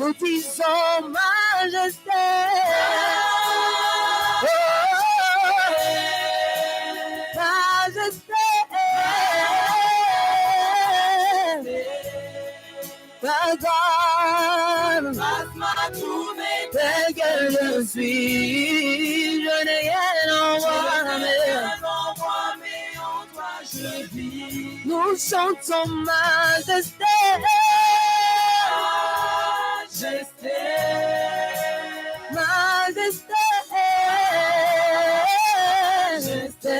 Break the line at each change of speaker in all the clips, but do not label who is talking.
nous disons majesté. Oh, majesté. Pardonne, tel que je suis, je n'ai rien en moi, mais en toi je vis. Nous chantons majesté, majesté, majesté, majesté.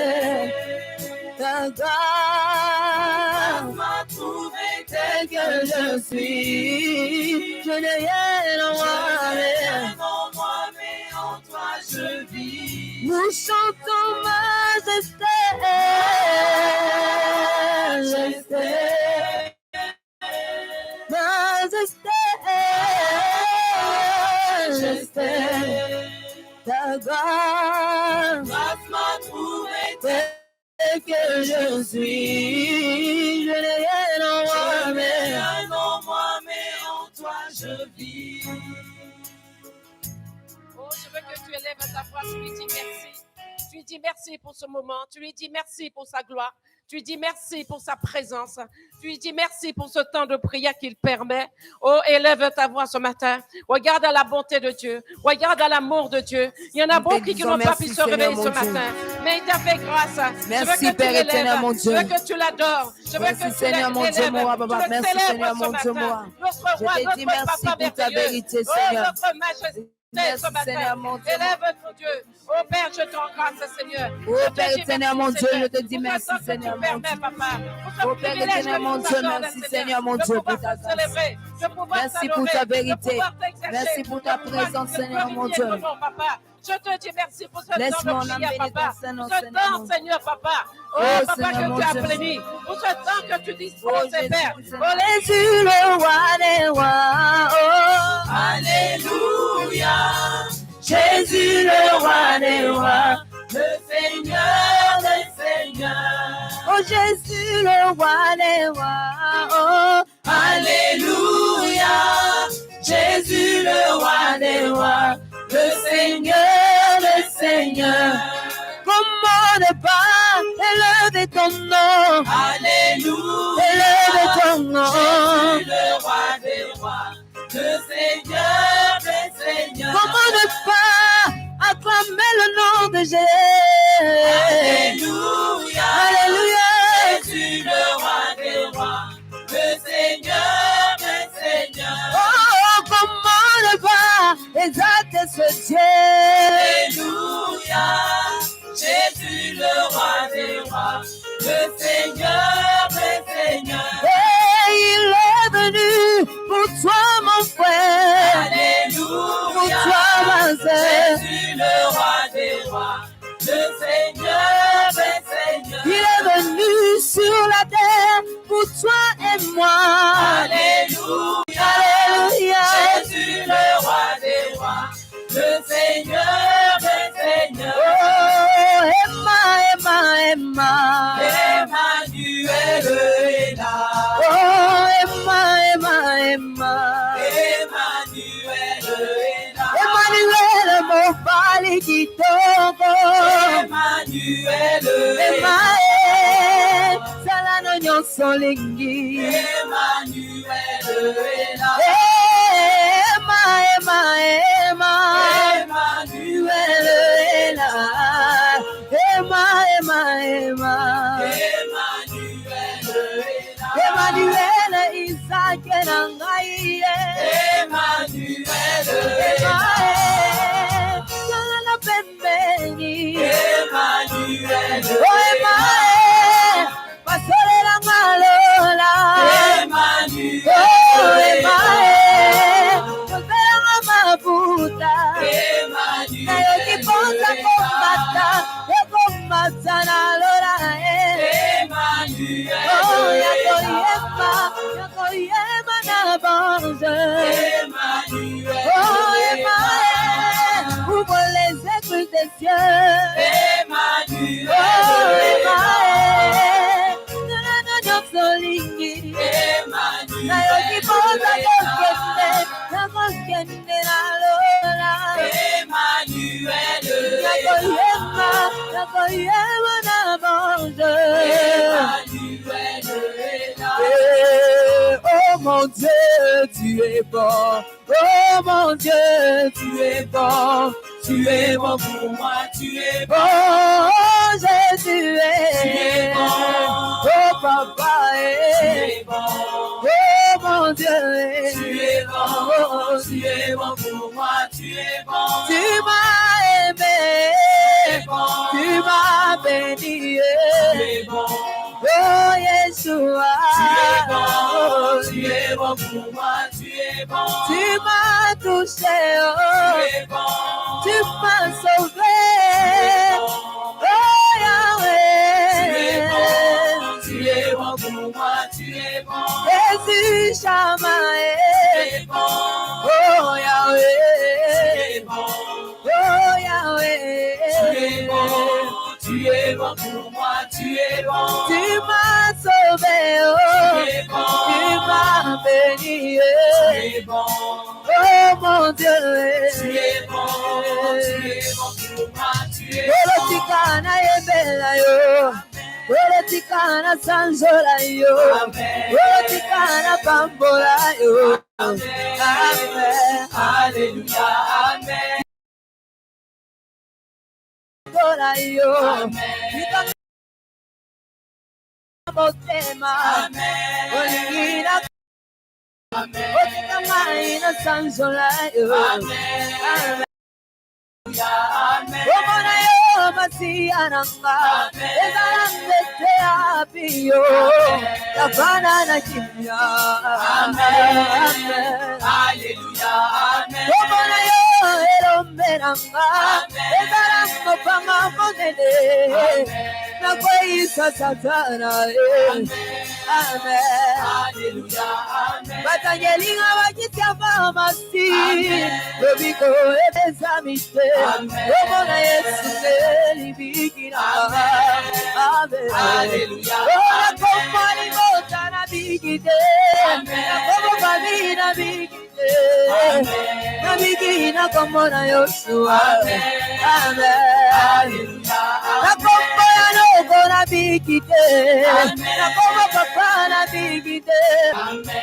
Ta grâce m'a trouvé tel que je suis. Je n'ai rien en moi, mais en toi je vis. Nous chantons majesté, majesté, majesté, majesté. Ta grâce m'a trouvé tel que je suis, je n'ai rien en moi, mais en toi je vis.
Oh, je veux que tu élèves ta voix, tu lui dis merci. Tu lui dis merci pour ce moment, tu lui dis merci pour sa gloire. Tu lui dis merci pour sa présence. Tu lui dis merci pour ce temps de prière qu'il permet. Oh, élève ta voix ce matin. Regarde à la bonté de Dieu. Regarde à l'amour de Dieu. Il y en a beaucoup qui n'ont pas pu se réveiller ce matin. Mais il t'a fait grâce.
Merci, Père éternel, mon Dieu.
Je veux que tu l'adores. Je veux que tu l'élèves.
Mon Dieu, moi, papa. Merci, Seigneur, mon Dieu, moi. Je te dis merci pour ta vérité, Seigneur.
Notre majesté.
Merci, Seigneur, mon Dieu.
Élève ton Dieu. Oh Père, je te rends grâce, Seigneur.
Oh Père éternel, mon Dieu, je te dis merci, Seigneur, mon Dieu. Oh Père éternel, mon Dieu, merci, Seigneur, mon Dieu, pour ta grâce. Merci pour ta vérité. Merci pour ta présence, Seigneur, mon Dieu.
Je te dis merci pour ce temps de prière, papa. Ce temps, Seigneur, papa. Oh, papa, que tu as pléni. Pour ce temps que tu disposes, Père.
Oh, Jésus, le roi des rois. Oh,
Alléluia.
Jésus, le roi des rois.
Le Seigneur des seigneurs.
Oh, Jésus, le roi des rois. Oh,
Alléluia. Jésus, le roi des rois. Le Seigneur des seigneurs.
Comment ne pas élever ton nom?
Alléluia.
Élever ton nom.
Jésus, le roi des rois. Le Seigneur des seigneurs.
Comment ne pas acclamer le nom de Jésus?
Alléluia.
Alléluia.
Jésus, le roi des rois. Le Seigneur des seigneurs.
Oh, comment ne pas exalter ce Dieu?
Alléluia. Jésus, le roi des rois. Le Seigneur des seigneurs.
Et il est venu pour toi, mon frère.
Alléluia.
Pour toi, ma sœur.
Jésus, le roi des rois. Le Seigneur des seigneurs.
Il est venu sur la terre pour toi et moi.
Alléluia.
Alléluia.
Jésus, le roi des rois. Le Seigneur des seigneurs.
Oh, Emma, Emma, Emma.
Emmanuel est là.
Oh, Emma, Emma, Emma.
Emmanuel est là.
Emmanuel, mon pali qui tombe.
Emmanuel est là.
Emmanuel, salano nyonso lingi.
Emmanuel est là.
Emma, Emma, Emma.
Emmanuel
est là. Emma, Emma, Emma.
Emmanuel est là.
Emmanuel, Isaac nangai.
Emmanuel est là.
Salana pembeni.
Emmanuel
Oh, Emma, pasole la malola.
Emmanuel
Oh, Emma. mon Dieu, tu es bon. Oh mon Dieu, tu es bon.
Tu es bon pour moi, tu es bon.
Oh Jésus,
Tu es bon.
Oh papa,
Tu es bon.
Oh mon Dieu,
Tu es bon. Tu es bon pour moi, tu es bon.
tu m'as aimé,
Tu es bon.
tu m'as béni.
Tu es bon.
Oh Yeshua,
Tu es bon pour moi, tu es bon.
tu m'as touché,
Tu es bon.
tu m'as sauvé. Oh Yahweh,
Tu es bon pour moi, tu es bon.
Jésus Shamae.
Tu es bon.
Oh Yahweh,
Tu es bon.
oh Yahweh,
Tu es bon. Tu es bon pour moi, tu es bon.
tu m'as sauvé,
Tu es bon.
tu m'as béni.
Tu es bon.
Oh mon Dieu,
Tu es bon. Tu es bon pour moi, tu es bon.
Olotikana yebela yo, Olotikana sanzola yo, Olotikana pambola yo. Amen.
Alléluia, amen.
Pambola yo.
Amen.
Motema,
Amen.
Olingina,
Amen.
Otikamaina sanzola yo.
Amen.
Amen.
Amen.
Omona yo masiananga, ezalambete apiyo, yafana na kimya. Amen.
Alléluia, amen.
Omona yo elomberanga, ezalambo pama monene, nakweisa satana. Amen.
Alléluia, amen.
Batanyelinga bakitya famasi, lobiko ebezamite, omona Yesu elibikira. Amen.
Alléluia.
Ola komani mota na bigite, nakomo babi na bigite, na bigina komona Yoshua. Amen.
Alléluia,
Nakombo ya noko na bigite, nakomo papa na bigite,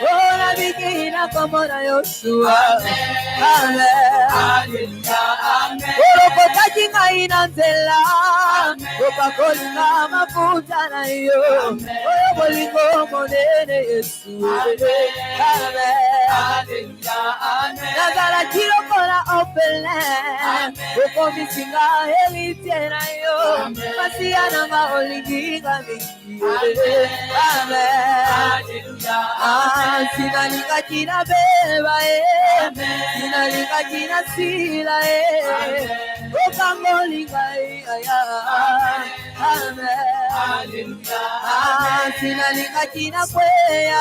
oh na bigina komona Yoshua. Amen.
Alléluia, amen.
Olokotaki ngai na nzela, okakolinga mafuta na yo, oyo bolingo monene Yesu. Amen.
Alléluia, amen.
Nazalaki lokola orphelin, okomisinga héritier na yo, masiya nanga olinginga mingi. Amen.
Alléluia,
Sinalingaki na beba sinalingaki na sila okangolinga aya. Amen.
Alléluia,
Sinalingaki na kweya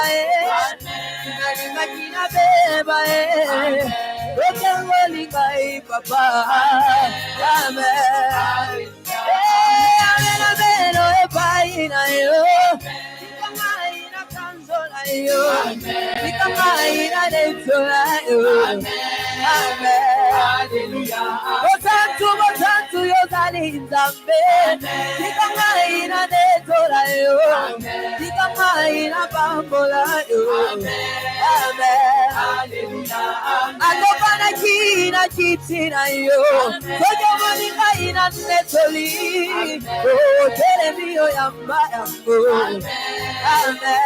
sinalingaki na beba okangolinga papa. Amen. Amen, amen, epai na yo. Nikamaina netola yo. Amen. Botantu yozali nzambe. Nikamaina netola yo. Nikamaina pambola yo. Amen. Akopana kina kitina yo. Sojo monika ina netoli. Oh, telemiyo yamba yambo. Amen.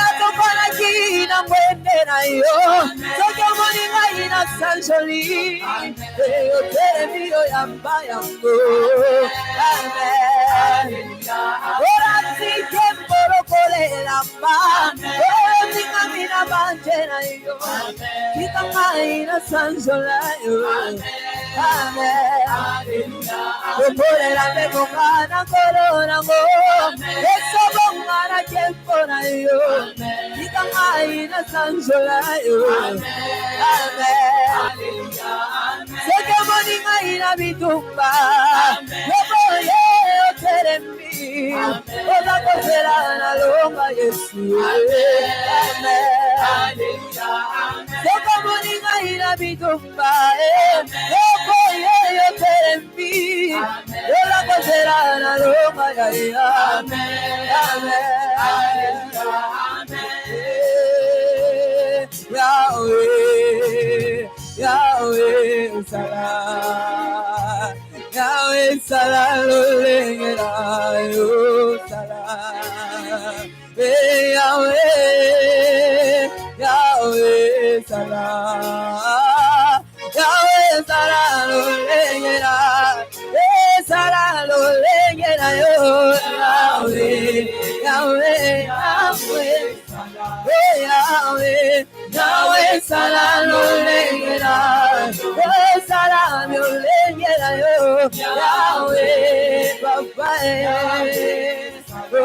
Atopana kina mwendera yo. Sojo monika ina sanjoli. Oh, telemiyo yamba yambo. Amen. Ora tike mboro lamba. Oh, nikamina banjera yo. Nikamaina sanjola yo. Amen. Okorera mekongana korona ngo. Esobongana kempona yo. Nikamaina sanjola yo. Amen. Seke moninga ina bitumba. Yoboye oterembi. Oza kosera na longa Yesu. Amen. Seke moninga ina bitumba. Yoboye oterembi. Oza kosera na longa Yesu. Amen. Amen. lolengera yo sala. Yahweh, Yahweh sala. Yahweh sala lolengera. Sala lolengera yo. Yahweh, Yahweh, Yahweh. Yahweh, Yahweh sala lolengera. Sala lolengera yo. Yahweh, Papa. Oh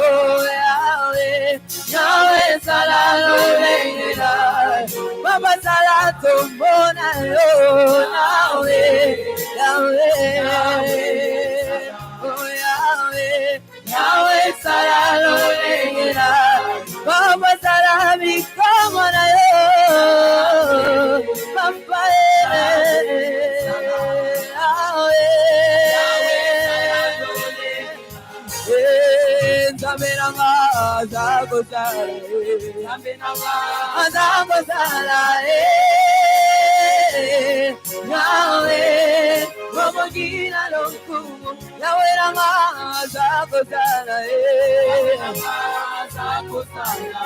Yahweh, Yahweh sala lolengera. Papa sala tombona yo. Yahweh, Yahweh. Oh Yahweh, Yahweh sala lolengera. Papa sala mikamana yo. Papa Zameranga zagozala, zagozala, Yahweh, Romogina lonkumu, Yahweh ranga zagozala, zagozala,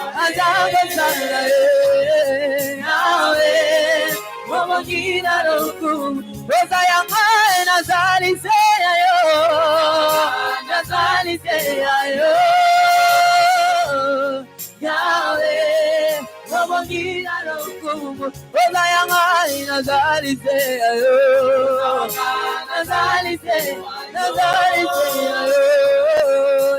Yahweh, Romogina lonkumu, Rosa yanga nazali seya yo. Nazali seya yo, Yahweh, Romogina lonkumu, Ola yanga nazali seya yo, nazali seya yo,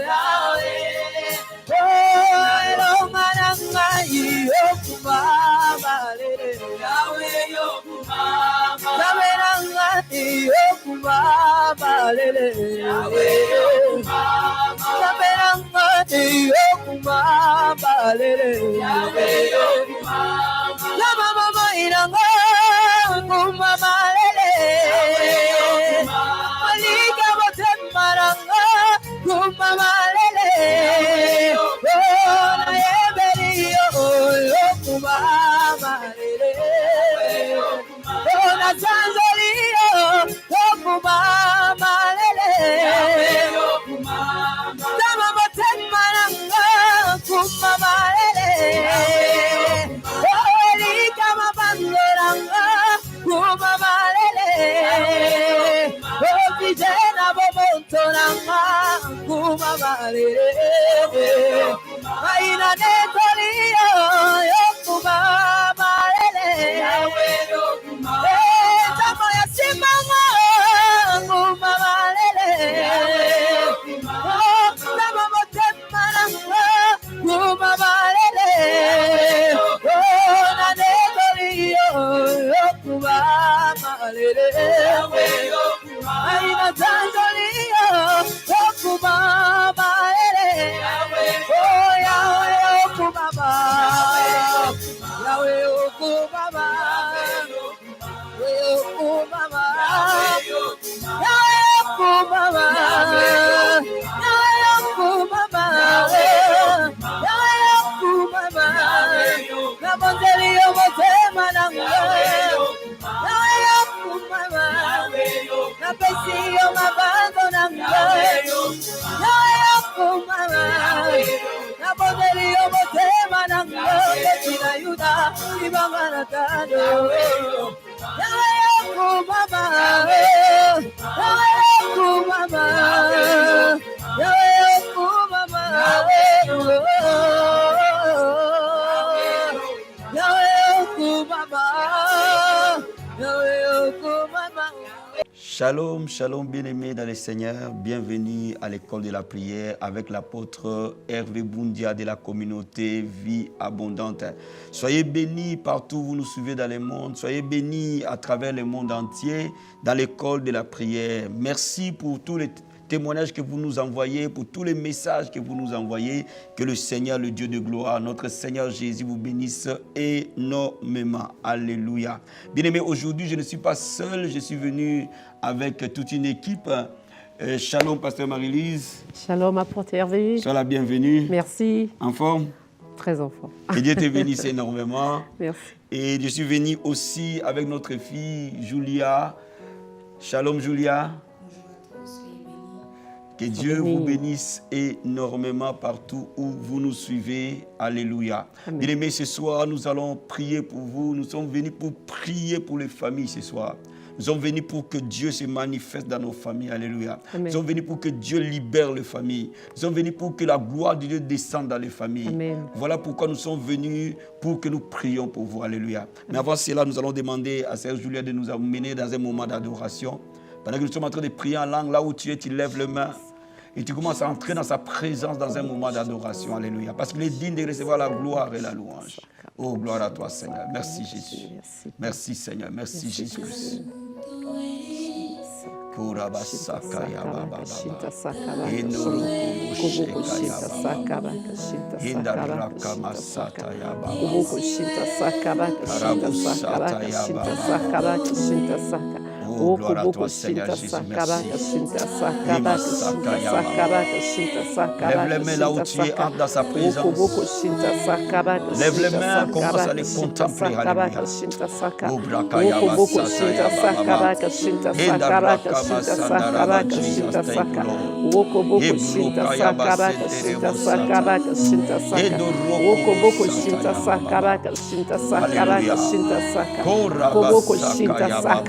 Yahweh, oh elongana ngai yokumama lele, Yahweh yokumama, Yahweh ngai yokumama lele, Yahweh yokumama, Yahweh ngai yokumama lele, Yahweh yokumama, Yama mama inanga kumama lele, Malika botemaranga kumama lele, oh na yebeli yo yokumama lele, oh na Tanzania yokumama lele, Tama botemaranga kumama lele, oh Elika mabangeranga kumama lele, oh vijana bobontonanga kumama lele, aina netolio yokumama lele, tama ya simanga kumama lele, oh tama botemaranga kumama lele, oh na netolio yokumama lele, aina Tanzania yokumama lele, oh Yahweh yokumama, Yahweh yokumama, Yahweh yokumama, Yahweh yokumama, Yahweh yokumama, Yahweh yokumama, na bonzeli yomotema nanga, Yahweh yokumama, na pesi yomabando nanga, Yahweh yokumama, na bonzeli yomotema nanga, Tina Yuda ibangana tano, Yahweh yokumama, Yahweh yokumama, Yahweh yokumama, Yahweh yokumama, Yahweh yokumama.
Shalom, shalom bien-aimés dans le Seigneur. Bienvenue à l'école de la prière avec l'apôtre Hervé Boundia de la communauté Vie Abondante. Soyez bénis partout où vous nous suivez dans le monde. Soyez bénis à travers le monde entier dans l'école de la prière. Merci pour tous les témoignages que vous nous envoyez, pour tous les messages que vous nous envoyez. Que le Seigneur, le Dieu de gloire, notre Seigneur Jésus vous bénisse énormément. Alléluia. Bien-aimés, aujourd'hui, je ne suis pas seul. Je suis venu avec toute une équipe. Shalom, pasteur Marie-Lise.
Shalom, apôtre Hervé.
Sois la bienvenue.
Merci.
En forme?
Très en forme.
Que Dieu te bénisse énormément.
Merci.
Et je suis venu aussi avec notre fille Julia. Shalom, Julia. Que Dieu vous bénisse énormément partout où vous nous suivez. Alléluia. Bien-aimés, ce soir, nous allons prier pour vous. Nous sommes venus pour prier pour les familles ce soir. Nous sommes venus pour que Dieu se manifeste dans nos familles. Alléluia. Amen. Nous sommes venus pour que Dieu libère les familles. Nous sommes venus pour que la gloire de Dieu descende dans les familles. Amen. Voilà pourquoi nous sommes venus pour que nous prions pour vous. Alléluia. Amen. Mais avant cela, nous allons demander à Sœur Julia de nous amener dans un moment d'adoration. Pendant que nous sommes en train de prier en langue, là où tu es, tu lèves les mains et tu commences à entrer dans sa présence dans un moment d'adoration. Alléluia. Parce qu'il est digne de recevoir la gloire et la louange. Oh, gloire à toi, Seigneur. Merci, Jésus. Merci, Seigneur. Merci, Jésus. Oh, gloire à toi, Seigneur Jésus, merci. Lève les mains là où tu es, entre dans sa présence. Lève les mains, commence à les contempler. Alléluia. Oh, brakaya basata baba. Enda brakama sandara Jesus, thank you, Lord. Ebrokaya basete rebosata. Endo roko bosata. Alléluia. Kora basaka baba.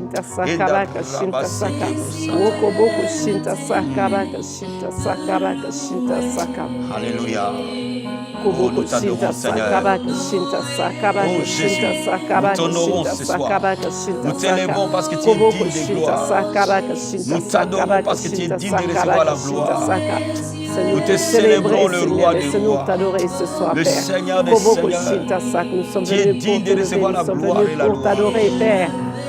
Sakaraka shinta saka. Woko boko shinta sakaraka shinta sakaraka shinta saka.
Alléluia.
Koboko shinta sakaraka shinta sakaraka shinta sakaraka shinta sakaraka shinta.
Nous t'élèvons parce que tu es digne de gloire. Nous t'adorons parce que tu es digne de recevoir la gloire. Nous te célébrons le roi des rois, le Seigneur des seigneurs. Tu es digne de recevoir la gloire et la louange.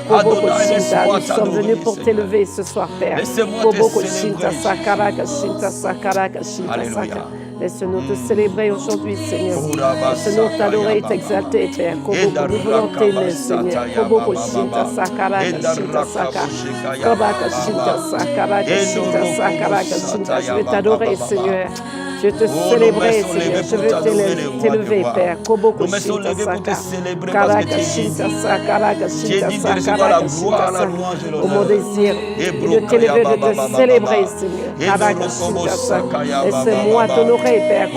Nous sommes venus pour t'élever ce soir, Père.
Laisse-moi te célébrer.
Alléluia. Laisse-nous te célébrer aujourd'hui, Seigneur. Laisse-nous t'adorer et t'exalter, Père. Nous voulons t'aimer, Seigneur. Je vais t'adorer, Seigneur. Je veux te célébrer, Seigneur. Je veux t'élever, Père.
Nous mettons levé pour te célébrer parce que tu es digne de recevoir la gloire, la louange et l'honneur.
Mon désir de t'élever, de te célébrer, Seigneur. Laisse-moi t'honorer, Père.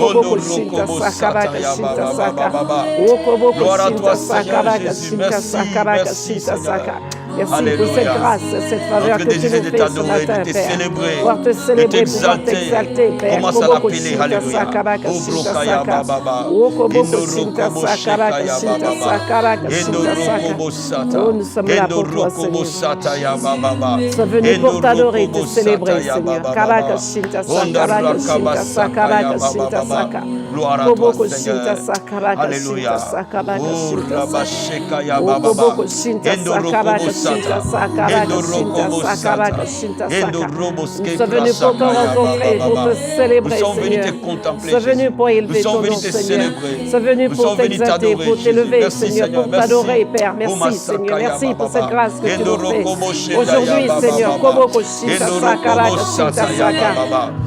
Gloire à toi, Seigneur Jésus. Merci, merci, Seigneur.
Merci pour cette grâce, cette faveur que tu nous fais ce matin, Père. Pouvoir te célébrer, pouvoir t'exalter, Père.
Commence à l'appeler, alléluia.
Oh, nous sommes là pour toi, Seigneur. Nous sommes venus pour t'adorer, te célébrer, Seigneur.
Gloire à toi, Seigneur. Alléluia.
Nous sommes venus pour te rencontrer, pour te célébrer, Seigneur. Nous sommes venus pour élever ton nom, Seigneur. Nous sommes venus pour t'exalter, pour t'élever, Seigneur, pour t'adorer, Père. Merci, Seigneur. Merci pour cette grâce que tu nous fais. Aujourd'hui, Seigneur,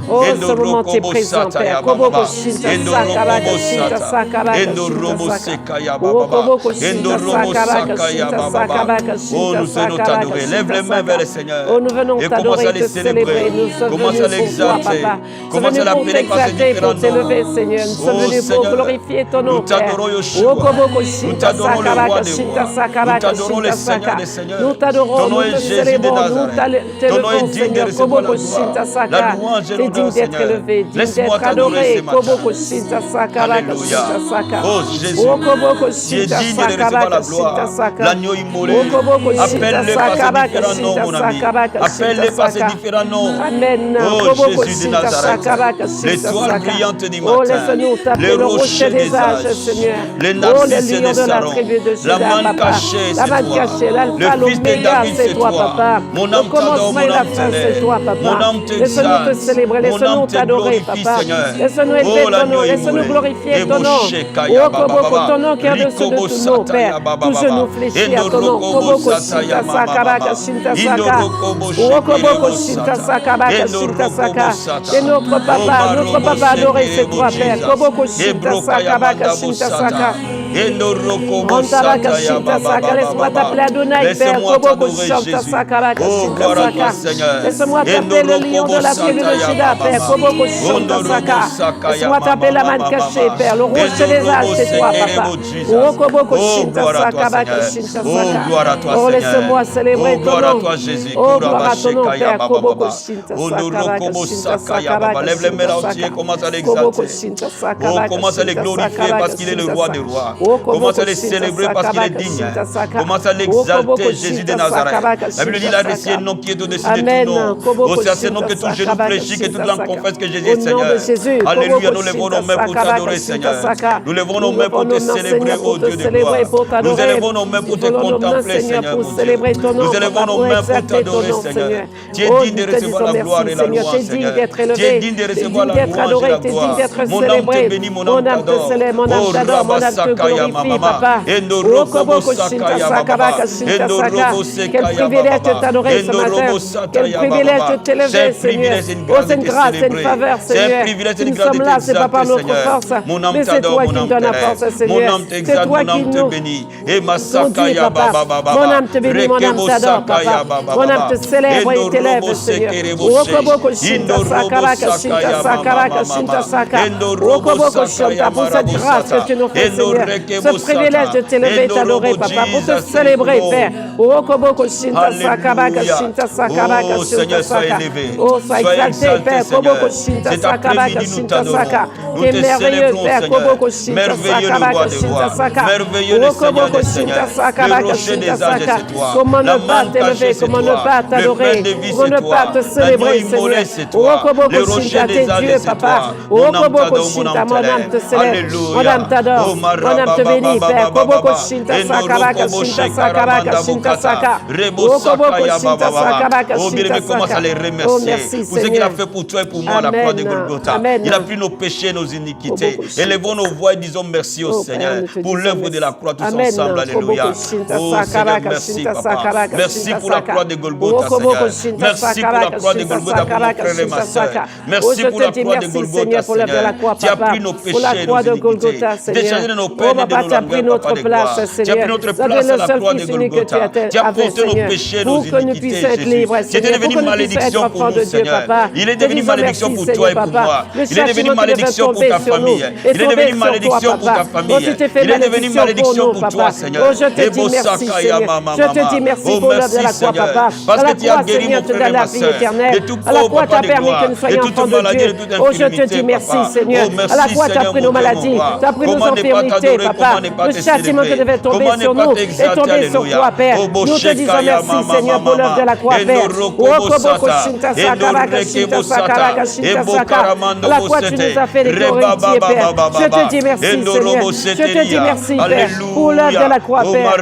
oh, ce moment tu es présent, Père.
Oh, nous venons t'adorer. Lève les mains vers le Seigneur.
Oh, nous venons
et commence à les célébrer. Commence à l'exalter. Commence à l'appeler par ses différents noms.
Seigneur. Nous sommes venus pour glorifier ton nom,
nous t'adorons, Yeshua. Nous t'adorons, le roi des rois. Nous t'adorons, le Seigneur des seigneurs.
Nous t'adorons,
ton nom
nous
est
te
Jésus de
célébrons,
Nazareth.
nous
Ton nom est digne de recevoir la gloire, la louange et l'honneur, Seigneur. Laisse-moi t'adorer ce matin. Alléluia. Oh Jésus, tu es digne de recevoir la gloire. L'agneau immolé. Appelle-le par ses différents noms, mon ami. Appelle-le par ses différents noms.
Amen.
Oh Jésus de Nazareth. L'étoile brillante du matin. Le rocher des âges. Le narcisse de Saron. La manne cachée, c'est toi. Le fils de David, c'est toi. Mon âme t'adore, mon âme t'élève. Mon âme t'exalte. Mon âme te glorifie, Seigneur.
Laisse-nous élever ton nom. Laisse-nous glorifier ton nom. Oh, ton nom qui est au-dessus de tout nom, Père. Tout genou fléchit à ton nom. shinta sakaraka shinta saka. Rokobo shinta sakaraka shinta saka. Et notre papa adoré, c'est toi, Père. Koboko shinta sakaraka shinta saka. Laisse-moi t'appeler Adonai, Père. Koboko shinta sakaraka shinta saka. Laisse-moi t'appeler le lion de la tribu de Juda, Père. Koboko shinta saka. Laisse-moi t'appeler la manne cachée, Père. Le rocher des âges, c'est toi, Papa. Rokoboko shinta sakaraka shinta saka. Oh, laisse-moi célébrer ton nom. Oh, gloire à ton nom, Père. Koboko shinta sakaraka shinta sakaraka.
Lève les mains là aussi et commence à l'exalter. Oh, commence à le glorifier parce qu'il est le roi des rois. Commence à le célébrer parce qu'il est digne. Commence à l'exalter, Jésus de Nazareth. La Bible dit il a reçu un nom qui est au-dessus de tout nom. Oh, c'est à ce nom que tout genou fléchit, que toute langue confesse que Jésus est Seigneur. Alléluia, nous levons nos mains pour t'adorer, Seigneur. Nous levons nos mains pour te célébrer, oh Dieu de gloire. Nous élevons nos mains pour te contempler, Seigneur. Nous élevons nos mains pour t'adorer, Seigneur. Tu es digne de recevoir la gloire et la louange, Seigneur. Tu es digne de recevoir la louange et la gloire. Mon âme te bénit, mon âme t'adore. Oh, Rabasakaya Mama. Endoro Kobo Sakaya Baba. Endoro Sekaya Baba. Quel privilège de t'adorer ce matin. Quel privilège de t'élever, Seigneur. Oh, c'est une grâce, c'est une faveur, Seigneur. Nous sommes là, c'est pas par notre force, mais c'est toi qui nous donnes la force, Seigneur. C'est toi qui nous bénis, Papa. Mon âme te bénit, mon âme t'adore, Papa. Mon âme te célèbre et t'élève, Seigneur. Rokoboko Shinta Sakaraka Shinta Sakaraka Shinta Saka. Rokoboko Shinta, pour cette grâce que tu nous fais, Seigneur. Ce privilège de t'élever et t'adorer, Papa, pour te célébrer, Père. Rokoboko Shinta Sakaraka Shinta Sakaraka Shinta Saka. Oh, sois exalté, Père. Koboko Shinta Sakaraka Shinta Saka. Tu es merveilleux, Père. Koboko Shinta Sakaraka Shinta Saka. Rokoboko Shinta Sakaraka Shinta Saka. Comment ne pas t'élever, comment ne pas t'adorer, comment ne pas te célébrer, Seigneur. Rokoboko Shinta, t'es Dieu, Papa. Rokoboko Shinta, mon âme te célèbre, mon âme t'adore, mon âme te bénit, Père. Koboko Shinta Sakaraka Shinta Sakaraka Shinta Saka. Rokoboko Shinta Sakaraka Shinta Saka. Oh, merci, pour ce qu'il a fait pour toi et pour moi à la croix de Golgotha. Il a pris nos péchés, nos iniquités. Élevons nos voix et disons merci au Seigneur pour l'œuvre de la croix tous ensemble. Alléluia. Oh Seigneur, merci Papa. Merci pour la croix de Golgotha, Seigneur. Merci pour la croix de Golgotha pour mon frère et ma soeur. Merci pour la croix de Golgotha, Seigneur. Tu as pris nos péchés, nos iniquités. Déchargé de nos peines et de nos larmes, Papa de gloire. Tu as pris notre place à la croix de Golgotha. Tu as porté nos péchés, nos iniquités, Jésus. Tu étais devenu malédiction pour nous, Seigneur. Il est devenu malédiction pour toi et pour moi. Il est devenu malédiction pour ta famille. Il est devenu malédiction pour ta famille. Il est devenu malédiction pour toi, Seigneur.
Oh, je te dis merci, Seigneur. Je te dis merci pour l'œuvre de la croix, Papa.
Parce que tu as guéri mon frère et ma soeur de tout pauvre, Papa de gloire, de toute maladie, de toute infirmité.
Oh, je te dis merci, Seigneur. À la croix, tu as pris nos maladies, tu as pris nos infirmités, Papa. Le châtiment qui devait tomber sur nous est tombé sur toi, Père. Nous te disons merci, Seigneur, pour l'œuvre de la croix, Père. À la croix, tu nous as fait des glorifiés, Père. Je te dis merci, Seigneur. Je te dis merci, Père, pour l'œuvre de la croix, Père.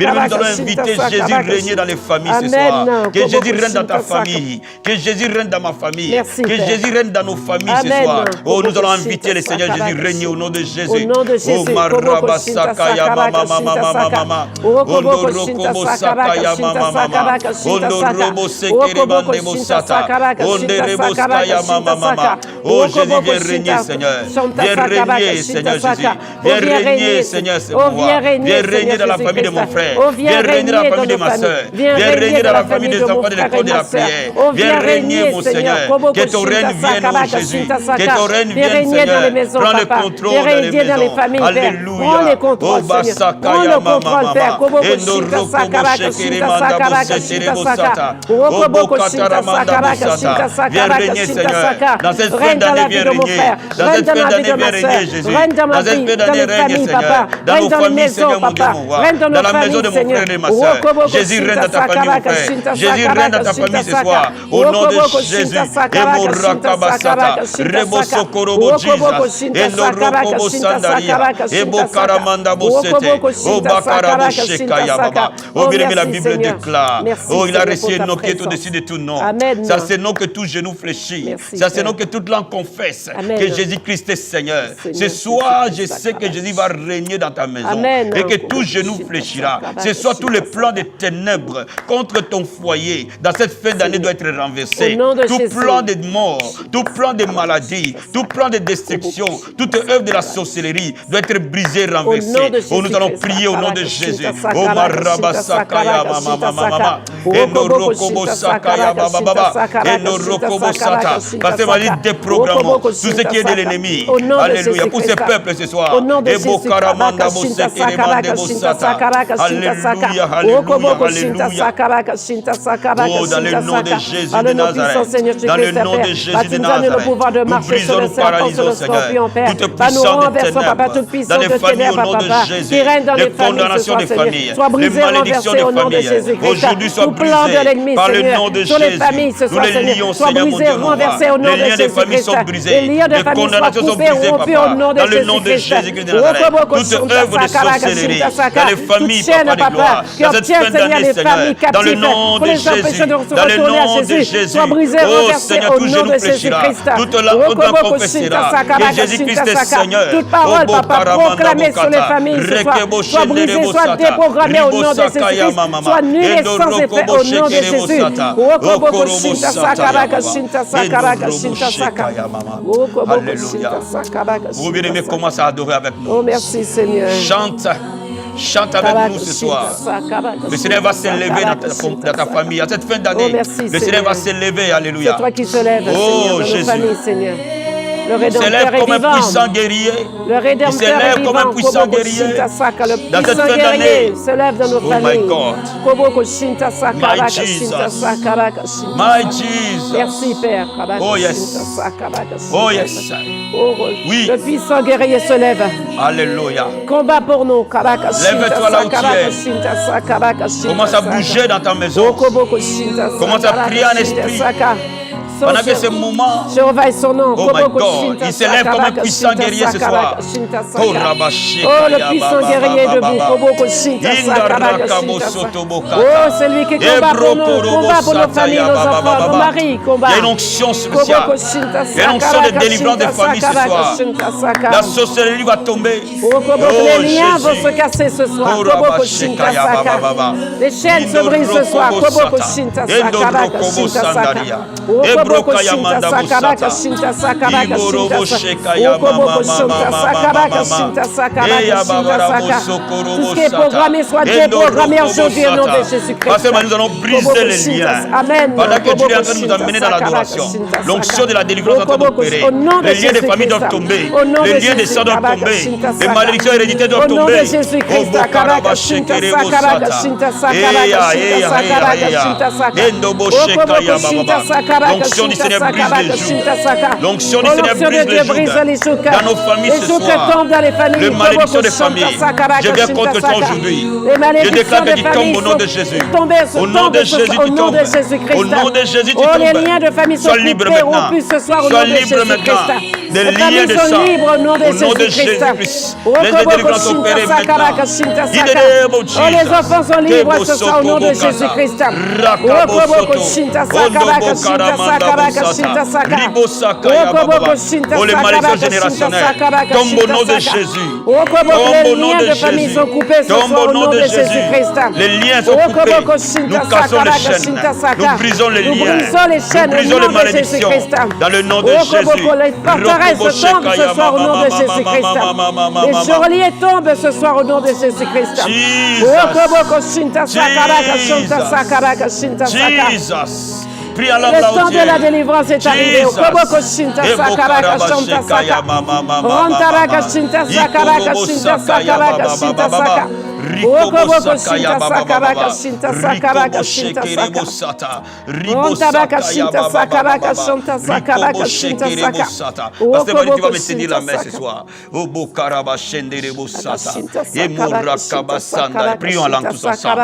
Nous allons inviter Jésus régner dans les familles ce soir. Que Jésus règne dans ta famille. Que Jésus règne dans ma famille. Que Jésus règne dans nos familles ce soir. Oh, nous allons inviter le Seigneur Jésus régner au nom de Jésus. Oh, Marabasakaya mama mama mama. Ondorokobo sakaya mama mama. Ondorobo sekeremande mosata. Onderebo skaya mama mama. Oh, Jésus, viens régner, Seigneur. Viens régner, Seigneur Jésus. Viens régner, Seigneur, ce pouvoir. Viens régner dans la famille de mon frère. Viens régner dans la famille de ma soeur. Viens régner dans la famille des enfants de l'école de la prière. Viens régner, mon Seigneur. Que ton règne vienne, mon Jésus. Que ton règne vienne, Seigneur. Prends le contrôle dans les maisons. Alléluia. Oh, Basakaya mama mama. Endorokobo shekeremanda bosetere bosata. Oh, Bokataramanda bosata. Viens régner, Seigneur. Dans cette fin d'année, viens régner. Dans cette fin d'année, viens régner, Jésus. Dans cette fin d'année, règne, Seigneur. Dans nos familles, Seigneur, mon Dieu, mon roi. Dans la maison de mon frère et ma soeur. Jésus règne dans ta famille, mon frère. Jésus règne dans ta famille ce soir. Au nom de Jésus. Emorakabasata. Rebosokorobo Jesus. Endorokobo sandaria. Ebokaramanda bosete. Obakarabo shekaya baba. Oh, bien aimé, la Bible déclare. Oh, il a reçu un nom qui est au-dessus de tout nom. Ça, c'est nom que tout genou fléchit. Ça, c'est nom que toute langue confesse que Jésus-Christ est Seigneur. Ce soir, je sais que Jésus va régner dans ta maison et que tout genou fléchira. détruira. Ce soir, tous les plans des ténèbres contre ton foyer, dans cette fin d'année, doit être renversé. Tout plan de mort, tout plan de maladie, tout plan de destruction, toute œuvre de la sorcellerie doit être brisé, renversé. Oh, nous allons prier au nom de Jésus. Oh, Maraba Sakaya, Mama, Endorokobo Sakaya, Baba, Endorokobo Sata. Parce que Marie déprogrammons tout ce qui est de l'ennemi. Alléluia. Pour ce peuple ce soir. Ebo Karamanda Bosekere Mande Bosata. Alléluia, alléluia, alléluia. Oh, dans le nom de Jésus de Nazareth. Dans le nom de Jésus de Nazareth. Nous brisons, nous paralysons, Seigneur. Toute puissance des ténèbres. Dans les familles au nom de Jésus. Les condamnations des familles. Les malédictions des familles. Aujourd'hui soient brisées par le nom de Jésus. Nous les lions, Seigneur mon Dieu, les liens des familles sont brisés. Les condamnations sont brisées, Papa. Dans le nom de Jésus-Christ de Nazareth. Toute œuvre de sorcellerie dans les familles, Papa de gloire. Dans cette fin d'année, Seigneur. Dans le nom de Jésus. Dans le nom de Jésus. Oh Seigneur, tout genou fléchira. Toute la honte confessera que Jésus-Christ est Seigneur.
Toute parole, Papa, proclamée sur les familles ce soir, soit brisée, soit déprogrammée au nom de Jésus-Christ. Soit nulle et sans effet au nom de Jésus.
Alléluia. Vous bien-aimés, commencez à adorer avec nous.
Oh, merci Seigneur.
Chante avec nous ce soir. Le Seigneur va s'élever dans ta famille. À cette fin d'année, le Seigneur va s'élever. Alléluia.
C'est toi qui se lèves, Seigneur, dans nos familles, Seigneur. Le Rédempteur est vivant. Le Rédempteur est vivant. Dans cette fin d'année, se lève dans nos familles.
My Jesus.
Merci Père.
Oh yes. Oh yes. Oui.
Le puissant guerrier se lève.
Alléluia.
Combat pour nous.
Lève-toi là où tu es. Commence à bouger dans ta maison. Commence à prier en esprit. Pendant que ce moment,
surveille son nom.
Oh my God, il s'élève comme un puissant guerrier ce soir.
Oh, le puissant guerrier est debout. Oh, c'est lui qui combat pour nous, combat pour nos familles, nos enfants, nos maris, combat.
Il y a une onction spéciale. Il y a une onction de délivrance des familles ce soir. La sorcellerie va tomber.
Les liens vont se casser ce soir. Les chaînes se brisent ce soir. Tout ce qui est programmé soit déprogrammé aujourd'hui au nom de Jésus-Christ.
Nous allons briser les liens. Pendant que tu es en train de nous amener dans l'adoration, l'onction de la délivrance est en train d'opérer. Les liens des familles doivent tomber. Les liens des sœurs doivent tomber. Les malédictions héréditaires doivent tomber. Au nom de Jésus-Christ. L'onction du Seigneur brise les joues. L'onction du Seigneur brise les joues. Dans nos familles ce soir. Les malédictions des familles. Je viens contre toi aujourd'hui. Je déclare que tu tombes au nom de Jésus. Au nom de Jésus, tu tombes. Au nom de Jésus, tu tombes.
Les liens de famille sont
libre maintenant. Sois libre maintenant. Des liens de sang. Au nom de Jésus-Christ. Les délivrances opérées maintenant.
Oh, les enfants sont libres ce soir au nom de Jésus-Christ.
Oh, les malédictions générationnelles tombent au nom de Jésus. Tombe au nom de Jésus. Tombe au nom de Jésus. Les liens sont coupés. Nous cassons les chaînes. Nous brisons les liens. Nous brisons les malédictions. Dans le nom de Jésus.
Les forteresses tombent ce soir au nom de Jésus-Christ. Les geôliers tombent ce soir au nom de Jésus-Christ.
Jesus.
Le temps de la délivrance est arrivé.
Pasteur, tu vas me tenir la main ce soir. Prions en langue tous ensemble.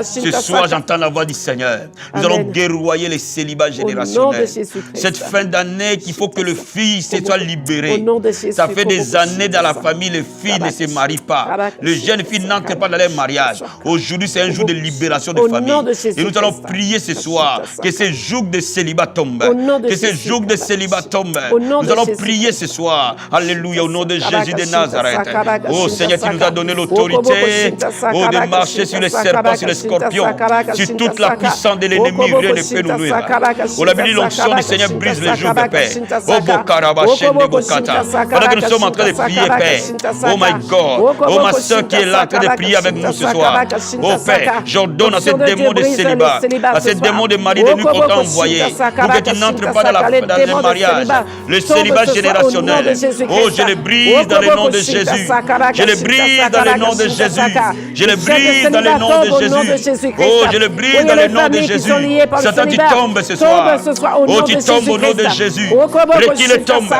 Ce soir, j'entends la voix du Seigneur. Nous allons guerroyer les célibats générationnels. Cette fin d'année, qu'il faut que le fils soit libéré. Ça fait des années dans la famille, les filles ne se marient pas. Les jeunes filles n'entrent pas dans leur mariage. Aujourd'hui, c'est un jour de libération de famille. Et nous allons prier ce soir que ce jour de célibat tombe. Que ce jour de célibat tombe. Nous allons prier ce soir. Alléluia, au nom de Jésus de Nazareth. Oh Seigneur, tu nous as donné l'autorité de marcher sur les serpents, sur les scorpions, sur toute la puissance de l'ennemi. Rien ne peut nous nuire. Oh, la Bible, l'onction du Seigneur brise les jours de paix. Oh, Bokaraba, Shende Bokata. Pendant que nous sommes en train de prier, Père. Oh my God. Oh, ma soeur qui est là en train de prier avec nous ce soir. Oh Père, j'ordonne à ces démons de célibat, à ces démons de mari de nuit qu'on t'a envoyé, pour que tu n'entres pas dans le mariage, le célibat générationnel. Oh, je le brise dans le nom de Jésus. Je le brise dans le nom de Jésus. Je le brise dans le nom de Jésus. Oh, je le brise dans le nom de Jésus. Satan, tu tombes ce soir. Oh, tu tombes au nom de Jésus. Qu'il tombe.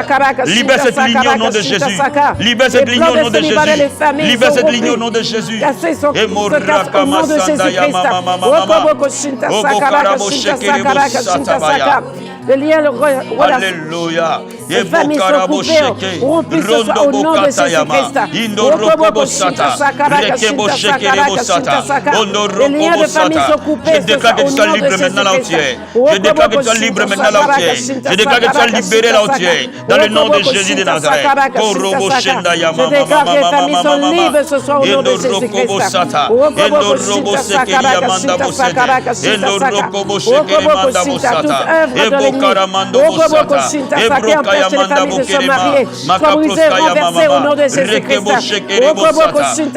Libère cette ligne au nom de Jésus. Libère cette ligne au nom de Jésus. Libère cette ligne au nom de Jésus. Et Moraka Masanda Yama Mama. Oh, Bokarabo Shekerebo Satabaya. Alléluia.
Les familles sont coupées, rompues ce soir au nom de Jésus-Christ. Les liens de famille sont coupés.
Je déclare que tu sois libre maintenant là entier. Je déclare que tu sois libre maintenant là entier. Je déclare que tu sois libéré là entier. Dans le nom de Jésus de Nazareth.
Je déclare que les familles sont libres ce soir au nom de Jésus-Christ.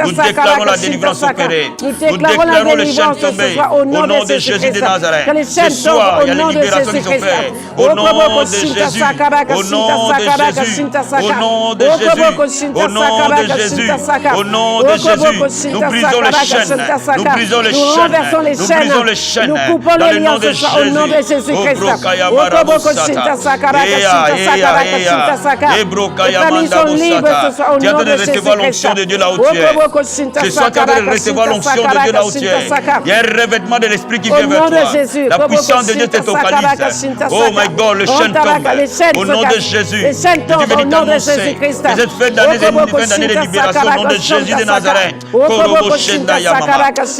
Nous déclarons la délivrance opérée. Nous déclarons les chaînes tombées au nom de Jésus de Nazareth. Ce soir, il y a les libérations qui sont faites. Au nom de Jésus. Au nom de Jésus. Au nom de Jésus. Au nom de Jésus. Au nom de Jésus. Nous brisons les chaînes. Nous brisons les chaînes. Nous brisons les chaînes.
Nous coupons les liens ce soir au nom de Jésus-Christ.
Les familles sont libres ce soir au nom de recevoir l'onction de Dieu là où tu es. Ce soir, tu as de recevoir l'onction de Dieu là où tu es. Il y a un revêtement de l'esprit qui vient vers toi. La puissance de Dieu te focalise. Oh my God, le chêne tombe. Au nom de Jésus. Et tu veux t'annoncer que cette fin d'année est une fin d'année de libération au nom de Jésus de Nazareth.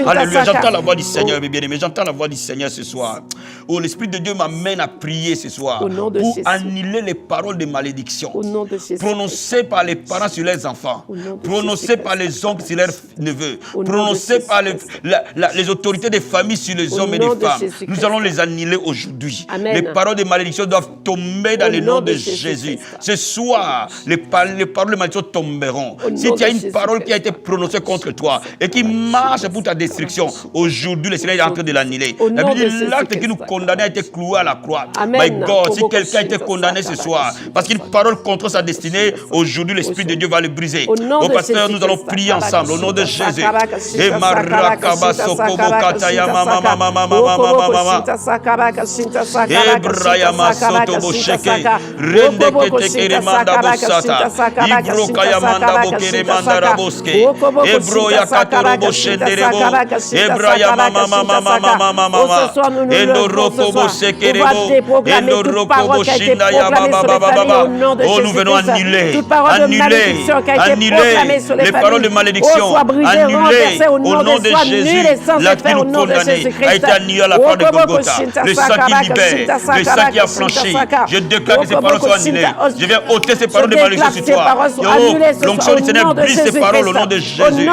Alléluia. J'entends la voix du Seigneur, mes bien-aimés. J'entends la voix du Seigneur ce soir. Oh, l'Esprit de Dieu m'amène à prier ce soir pour annuler les paroles de malédiction prononcées par les parents sur leurs enfants, prononcées par les oncles sur leurs neveux, prononcées par les autorités des familles sur les hommes et les femmes. Nous allons les annuler aujourd'hui. Les paroles de malédiction doivent tomber dans le nom de Jésus. Ce soir, les paroles de malédiction tomberont. Si tu as une parole qui a été prononcée contre toi et qui marche pour ta destruction, aujourd'hui, le Seigneur est en train de l'annuler. La Bible dit l'acte qui nous condamnait a été cloué à la croix. My God, si quelqu'un a été condamné ce soir parce qu'une parole contre sa destinée, aujourd'hui, l'Esprit de Dieu va le briser. Au pasteur, nous allons prier ensemble au nom de Jésus. Et Marakaba Sokobo Kataya Mama Mama Mama Mama Ebrayama Sotobo Sheke Rende Ketekere Manda Bosata Ibrokaya Manda Bokere Manda Raboske Ebroya Katorobo Shenderebo Ebrayama Mama Mama Mama Mama Endorokobo Sekerebo Endorokobo Shindaya Baba Baba. Oh, nous venons annuler les paroles de malédiction, annuler au nom de Jésus. L'acte qui nous condamnait a été annulé à la croix de Golgotha. Le sang qui libère, le sang qui a franchi. Je déclare que ces paroles soient annulées. Je viens ôter ces paroles de malédiction sur toi. L'onction du Seigneur brise ces paroles au nom de Jésus.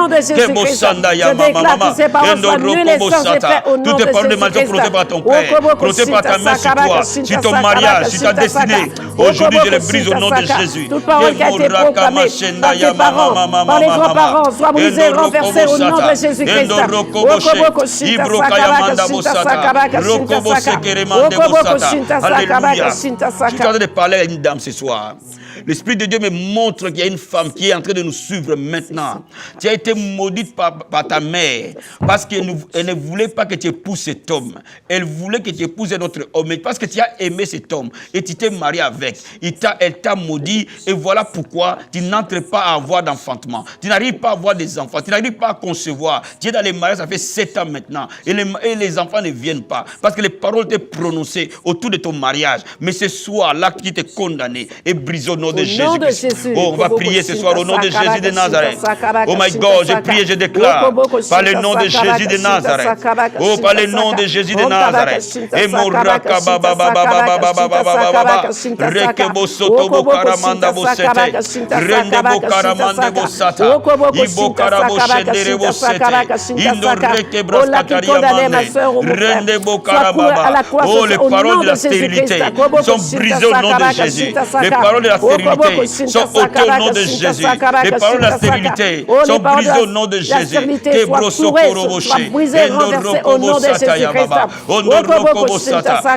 Toutes les paroles de malédiction prononcées par ton père, prononcées par ta mère sur toi, sur ton mariage, sur ta destinée. Aujourd'hui, je les brise au nom de Jésus.
Toute parole qui a été proclamée par tes parents, par les grands-parents, soit brisée, renversée au nom de Jésus-Christ.
Alléluia. Je suis en train de parler à une dame ce soir. L'Esprit de Dieu me montre qu'il y a une femme qui est en train de nous suivre maintenant. Tu as été maudite par ta mère parce qu'elle ne voulait pas que tu épouses cet homme. Elle voulait que tu épouses un autre homme. Mais parce que tu as aimé cet homme et tu t'es marié avec, elle t'a maudit. Et voilà pourquoi tu n'entres pas à avoir d'enfantement. Tu n'arrives pas à avoir des enfants. Tu n'arrives pas à concevoir. Tu es dans les mariages, ça fait 7 ans maintenant. Et les enfants ne viennent pas. Parce que les paroles étaient prononcées autour de ton mariage. Mais ce soir-là qui t'est condamné et brisé au nom de Jésus-Christ. Oh, on va prier ce soir au nom de Jésus de Nazareth. Oh my God, je prie et je déclare par le nom de Jésus de Nazareth. Oh, par le nom de Jésus de Nazareth. Et mon raka baba baba baba baba baba rekebo soto bokaramanda bosete rende bokaramanda bosata ibo karabo shendere bosete indo rekebra kataria mande rende bokarababa. Oh, les paroles de la stérilité sont brisées au nom de Jésus. Les paroles de la stérilité sont ôtées au nom de Jésus. Les paroles de la stérilité sont brisées au nom de Jésus.
Au nom de Jésus-Christ.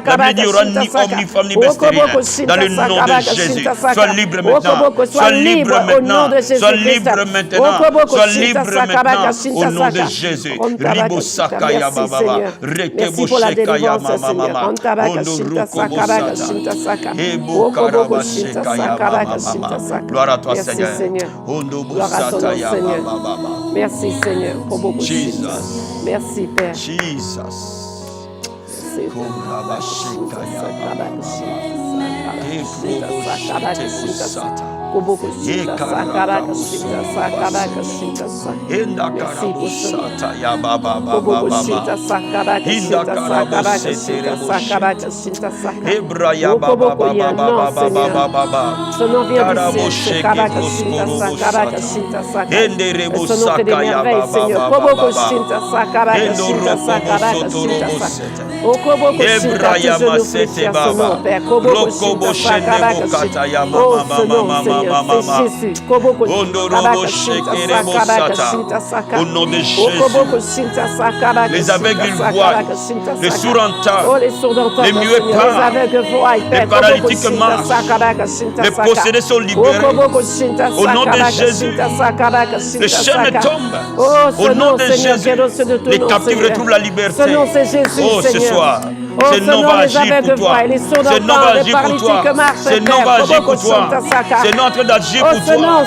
La Bible dit il n'y aura ni homme ni femme ni bête stérile. Dans le nom de Jésus. Sois libre maintenant. Sois libre maintenant. Sois libre maintenant. Sois libre maintenant. Au nom de Jésus. Ribo sakaya baba. Rekebo shekaya mama mama. Gloire à toi, Seigneur.
Merci, Seigneur.
Jesus.
Merci, Père.
Jesus. Au nom de Jésus, les aveugles voient, les sourds entendent, les muets parlent, les paralytiques marchent, les possédés sont libérés. Au nom de Jésus, les chaînes tombent. Au nom de Jésus, les captifs retrouvent la liberté. Oh, ce soir, ce nom va agir pour toi. Ce nom va agir pour toi. Ce nom va agir pour toi. Ce nom est en train d'agir pour toi.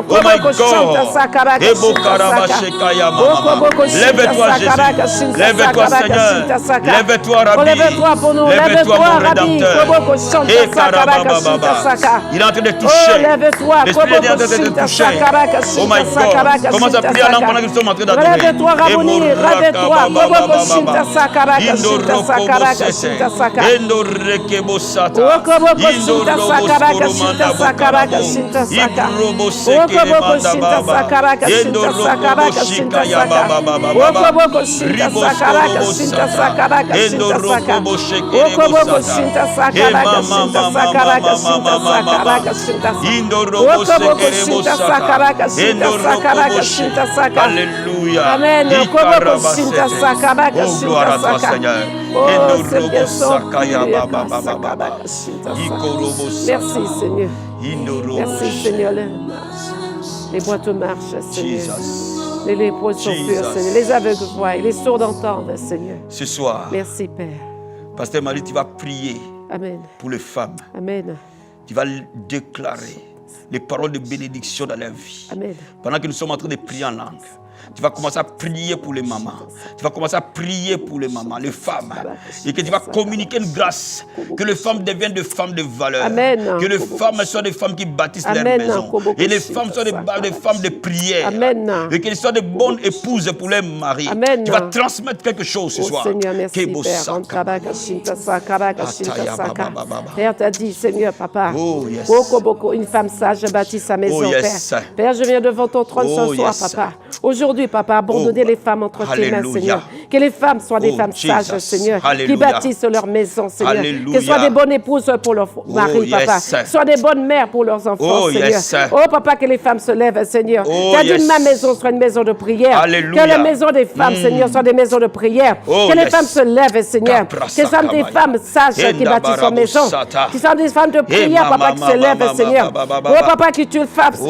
Oh my God. Lève-toi, Jésus. Lève-toi, Seigneur. Lève-toi, Rabbi. Lève-toi, mon Rédempteur. Il est en train de toucher. L'Esprit est en train de te toucher. Oh my God. Commence à prier à l'âme pendant que nous sommes en train d'adorer.
Lève-toi, Rabboni.
Alléluia.
Amen.
Oh, gloire à toi, Seigneur.
Merci, Seigneur. Merci, Seigneur. Les boîtes marchent, Seigneur. Les lépreux sont purs, Seigneur. Les aveugles voient, les sourds entendent, Seigneur.
Ce soir,
merci, Père.
Pasteur Marie, tu vas prier.
Amen.
Pour les femmes.
Amen.
Tu vas déclarer les paroles de bénédiction dans leur vie.
Amen.
Pendant que nous sommes en train de prier en langue, tu vas commencer à prier pour les mamans. Tu vas commencer à prier pour les mamans, les femmes. Et que tu vas communiquer une grâce. Que les femmes deviennent des femmes de valeur.
Amen.
Que les femmes soient des femmes qui bâtissent leur maison. Et les femmes soient des femmes de prière.
Amen.
Et qu'elles soient de bonnes épouses pour leurs maris.
Amen.
Tu vas transmettre quelque chose ce soir.
Seigneur, merci, Père. Père, tu as dit, Seigneur, Papa, une femme sage bâtit sa maison, Père. Père, je viens devant ton trône ce soir, Papa. Aujourd'hui, Papa, abandonnez les femmes entre tes mains, Seigneur. Que les femmes soient des femmes sages, Seigneur, qui bâtissent leur maison, Seigneur. Qu'elles soient des bonnes épouses pour leur mari, Papa. Soient des bonnes mères pour leurs enfants, Seigneur. Oh, Papa, que les femmes se lèvent, Seigneur. Que dit ma maison soit une maison de prière. Que les maisons des femmes, Seigneur, soient des maisons de prière. Que les femmes se lèvent, Seigneur. Que soient des femmes sages qui bâtissent leur maison. Qui sont des femmes de prière, Papa, qui se lèvent, Seigneur. Oh, Papa, que tu fasses,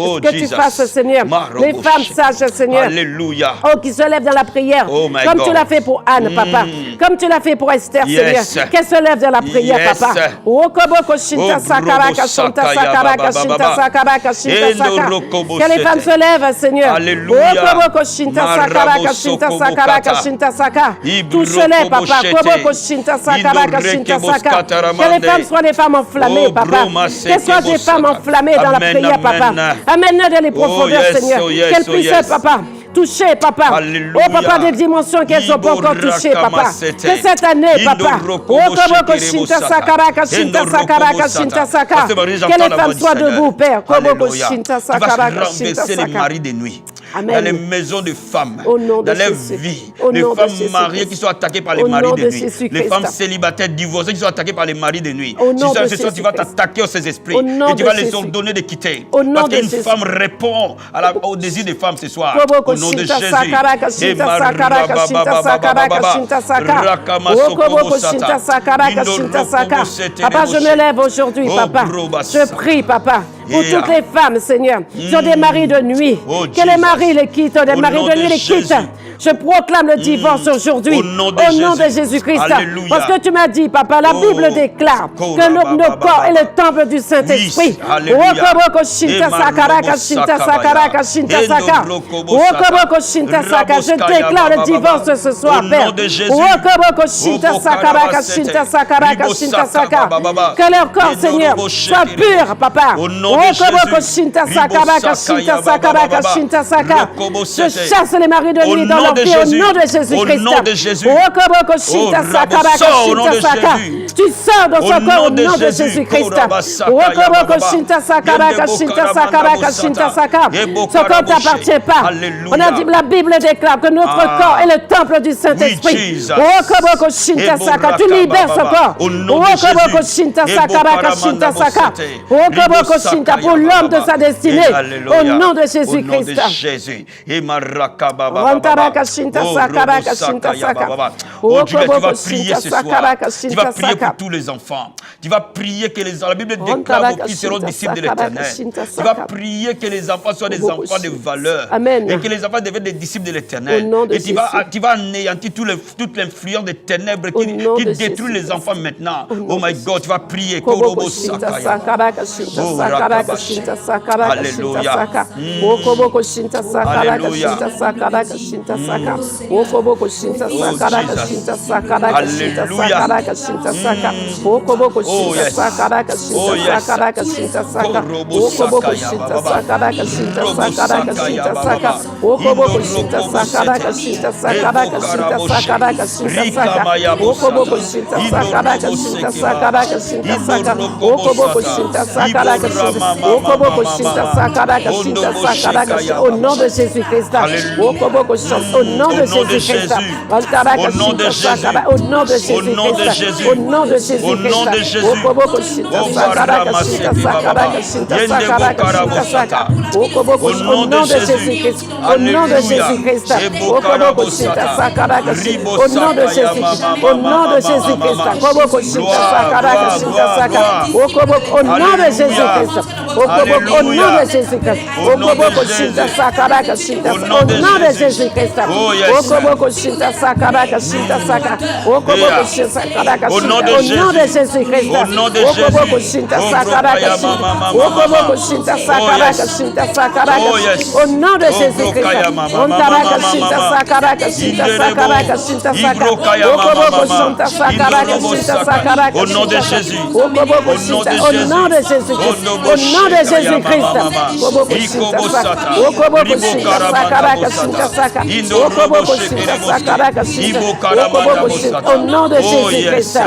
Seigneur. Les femmes sages, Seigneur.
Alléluia.
Oh, qui se lèvent dans la prière. Comme tu l'as fait pour Anne, Papa. Comme tu l'as fait pour Esther, Seigneur. Qu'elle se lève dans la prière, Papa. Oh, koboko shinta sakaraka shinta sakaraka shinta sakaraka shinta sakaraka. Que les femmes se lèvent, Seigneur.
Alléluia.
Oh, koboko shinta sakaraka shinta sakaraka shinta sakaraka. Touche-les, Papa. Koboko shinta sakaraka shinta sakaraka. Que les femmes soient des femmes enflammées, Papa. Qu'elles soient des femmes enflammées dans la prière, Papa. Amène-les dans les profondeurs, Seigneur. Qu'elles puissent, Papa, toucher, Papa.
Alléluia.
Oh, Papa, des dimensions qu'elles sont pas encore touchées, Papa. Que cette année, Papa. Oh, Koboko Shinta Sakaraka Shinta Sakaraka Shinta Saka. Que les femmes soient debout, Père. Koboko Shinta Sakaraka Shinta
Saka. Les maris de nuit.
Amen.
Dans les maisons de femmes,
dans
leur vie, les femmes mariées qui sont attaquées par les maris de nuit, les femmes célibataires divorcées qui sont attaquées par les maris de nuit. Ce soir, tu vas t'attaquer aux ces esprits et tu vas les ordonner de quitter. Parce qu'une femme répond au désir des femmes ce soir. Au nom de Jésus.
Papa, je me lève aujourd'hui, Papa. Je prie, Papa, pour toutes les femmes, Seigneur, qui ont des maris de nuit. Que les maris les quittent, des maris de nuit les quittent. Je proclame le divorce aujourd'hui au nom de Jésus-Christ. Parce que tu m'as dit, Papa, la Bible déclare que nos corps est le temple du Saint-Esprit. Je déclare le divorce ce soir, Père. Que leur corps, Seigneur, soit pur, Papa. Je chasse les maris de nuit dans leur vie au nom de Jésus-Christ.
Au nom de Jésus.
Tu sors dans son corps au nom de Jésus-Christ. Ce corps ne t'appartient pas. On a dit, la Bible déclare que notre corps est le temple du Saint-Esprit. Tu libères ce corps. Pour l'homme de sa destinée. Au nom de Jésus-Christ.
Oh Dieu, tu vas prier ce soir. Tu vas prier pour tous les enfants. Tu vas prier que les enfants, la Bible déclare vos fils seront disciples de l'Éternel. Tu vas prier que les enfants soient des enfants de valeur. Et que les enfants deviennent des disciples de l'Éternel. Et tu vas anéantir toute l'influence des ténèbres qui détruit les enfants maintenant. Oh my God, tu vas prier. Alléluia.
Au nom de Jésus-Christ. Au nom de Jésus-Christ.
Au nom de Jésus.
Au nom de Jésus-Christ. Au nom de Jésus. Au nom de Jésus.
Au nom de Jésus. Au nom de Jésus.
Au nom de Jésus-Christ. Au nom de Jésus-Christ. Au nom de Jésus-Christ. Au nom de Jésus-Christ. Au nom de Jésus-Christ. Au nom de Jésus-Christ. Au nom de Jésus-Christ. Au nom de Jésus-Christ. Au nom de Jésus-Christ. Au nom de Jésus. Au nom de Jésus-Christ. Au nom de Jésus. Au nom de Jésus-Christ. Au nom nom de Jésus-Christ. Au nom de Jésus-Christ.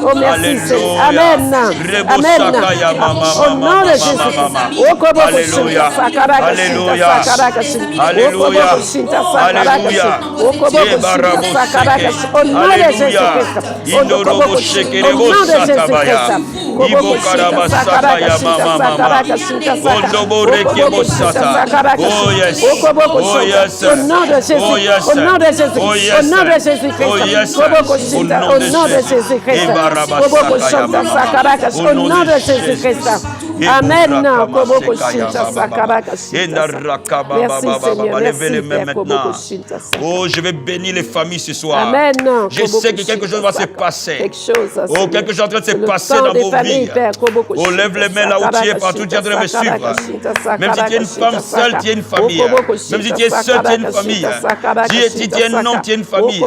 Oh, merci Seigneur. Amen. Amen. Au nom de Jésus-Christ.
Alléluia. Alléluia. Alléluia. Alléluia.
Au nom de Jésus-Christ. Au nom de Jésus-Christ. Amen. Merci Seigneur.
Levez les mains maintenant. Oh, je vais bénir les familles ce soir.
Amen.
Je sais que quelque chose va se passer. Oh, quelque chose est en train de se
Le
passer
temps
dans
des
vos
familles,
vies.
Père.
Oh, lève les mains là où tu es, partout tu es en train de me suivre. Même si tu es une femme seule, tu es une famille. Même si tu es seule, tu es une famille. Si tu es un homme, tu es une famille.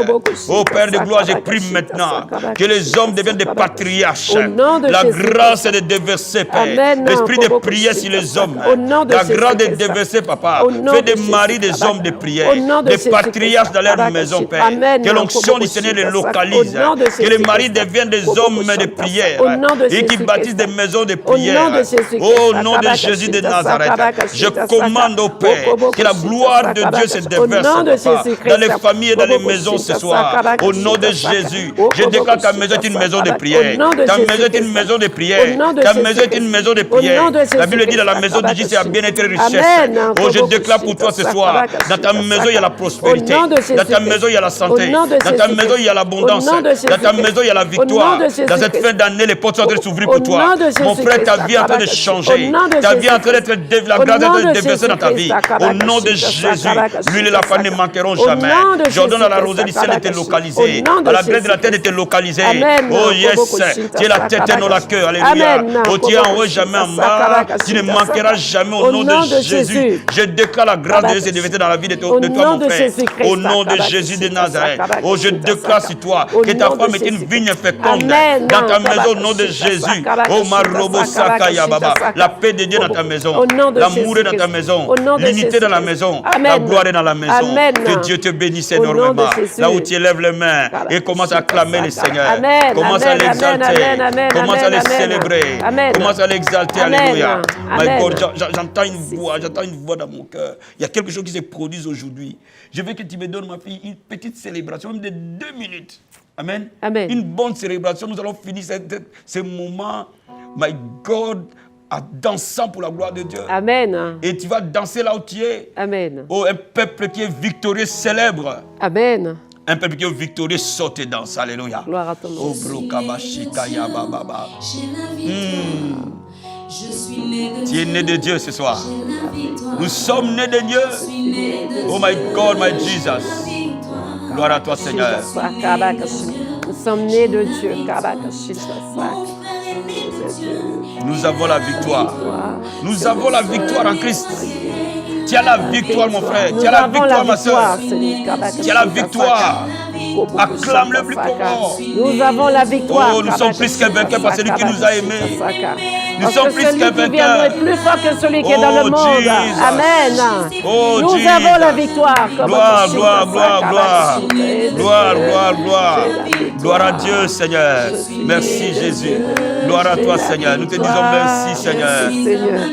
Oh, Père de gloire, je prie maintenant que les hommes deviennent des patriarches. La grâce est de déverser, Père. L'esprit de prière sur les hommes. La grâce de déverser, Papa. Fais des maris des hommes de prière. Des patriarches dans leur maison, Père. Que l'onction du Seigneur les localise. Que les maris deviennent des hommes de prière. Et qui bâtissent des maisons de prière. Au nom de Jésus de Nazareth, je commande au Père que la gloire de Dieu se déverse, Papa, dans les familles et dans les maisons ce soir. Au nom de Jésus, je déclare que ta maison est une maison de prière. Ta maison est une maison de prière. Ta maison est une maison de prière. La Bible dit dans la maison de Dieu, c'est la bien-être et richesse. Oh, je déclare pour toi ce soir, dans ta maison, il y a la prospérité. Dans ta maison, il y a la santé. Dans ta maison, il y a l'abondance. Dans ta maison, il y a la victoire. Dans cette fin d'année, les portes sont en train de s'ouvrir pour toi. Mon frère, ta vie est en train de changer. Ta vie est en train d'être, la grâce est déversée dans ta vie. Au nom de Jésus, l'huile et la famille ne manqueront jamais. J'ordonne à la rosée du ciel d'être localisée. À la graisse de la terre d'être localisée. Oh yes, tu es la tête et non la queue. Alléluia. Oh, tu es en haut, jamais en bas. Tu ne manqueras jamais au nom de Jésus. Je déclare la grâce de Dieu se déverser dans la vie de toi, mon frère. Au nom de Jésus de Nazareth. Oh, je déclare sur toi que ta femme est une vigne féconde dans ta maison au nom de Jésus. Oh, Marobo Sakaya Baba. La paix de Dieu dans ta maison. L'amour est dans ta maison. L'unité dans la maison. La gloire est dans la maison. Que Dieu te bénisse énormément. Là où tu élèves les mains et commence à acclamer le Seigneur. Commence à l'exalter. Commence à le célébrer. Commence à l'exalter. Alléluia. My God, j'entends une voix dans mon cœur. Il y a quelque chose qui se produit aujourd'hui. Je veux que tu me donnes, ma fille, une petite célébration, même de 2 minutes. Amen.
Amen.
Une bonne célébration. Nous allons finir ce moment, my God, en dansant pour la gloire de Dieu.
Amen.
Et tu vas danser là où tu es.
Amen.
Oh, un peuple qui est victorieux célèbre.
Amen.
Un peuple qui est victorieux saute et danse. Alléluia.
Gloire à ton nom.
Oh, brokabashikaya bababa. Tu es né de Dieu ce soir. Nous sommes nés de Dieu. Oh my God, my Jesus. Gloire à toi, Seigneur.
Nous sommes nés de Dieu.
Nous avons la victoire. Nous avons la victoire en Christ. Tu as la victoire, mon frère. Tu as la victoire, ma soeur. Tu as la victoire. Acclame le plus fort.
Nous avons la victoire.
Oh, nous sommes plus que vainqueurs par celui qui nous a aimés. Nous sommes plus que
vainqueurs. Est plus fort que celui qui est dans le monde.
Jesus.
Amen.
Oh,
nous
Jesus.
avons la victoire.
Gloire, gloire, gloire, gloire. Gloire, gloire, gloire. Gloire à Dieu, Seigneur. Merci, Jésus. Gloire à toi, Seigneur. Nous te disons merci, Seigneur.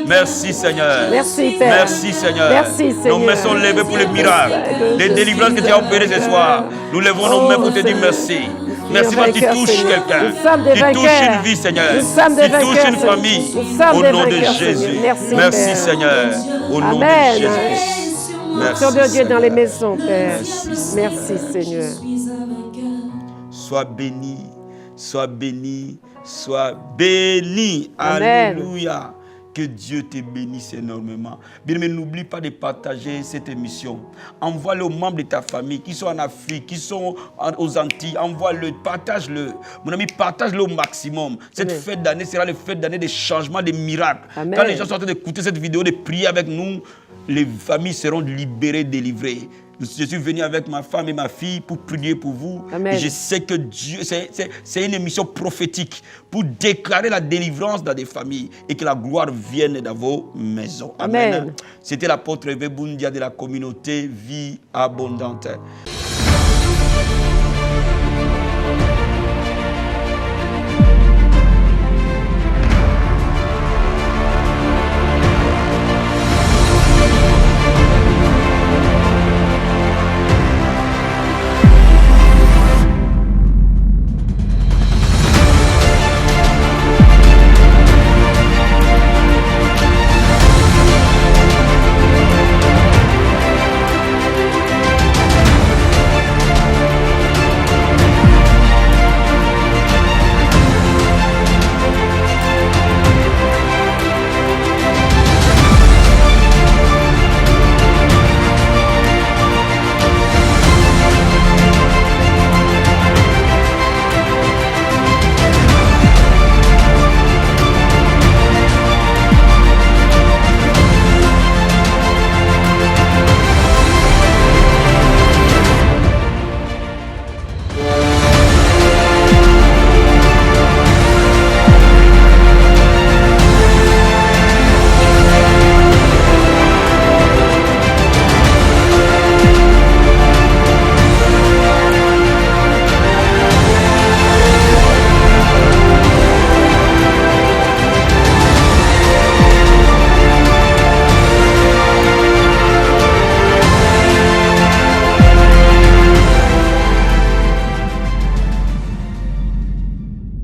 Merci, Seigneur.
Merci, Père.
Merci, Seigneur.
Merci, Seigneur.
Nos mains sont levées pour les miracles, les délivrances que tu as opérées ce soir. Nous levons nos mains pour te dire merci. Merci parce que tu touches quelqu'un. Tu touches une vie, Seigneur. Tu touches une famille. Au nom de Jésus. Merci, Seigneur. Au nom de Jésus.
Merci, de Dieu dans les maisons, Père. Merci, Seigneur.
Sois béni, sois béni, sois béni. Alléluia. Que Dieu te bénisse énormément. Bien, mais n'oublie pas de partager cette émission. Envoie-le aux membres de ta famille qui sont en Afrique, qui sont aux Antilles. Envoie-le, partage-le. Mon ami, partage-le au maximum. Cette fête d'année sera la fête d'année des changements, des miracles. Quand les gens sont en train d'écouter cette vidéo, de prier avec nous, les familles seront libérées, délivrées. Je suis venu avec ma femme et ma fille pour prier pour vous.
Amen.
Et je sais que Dieu, c'est une émission prophétique pour déclarer la délivrance dans des familles et que la gloire vienne dans vos maisons. Amen.
Amen.
C'était l'apôtre Hervé Boundia de la communauté Vie Abondante.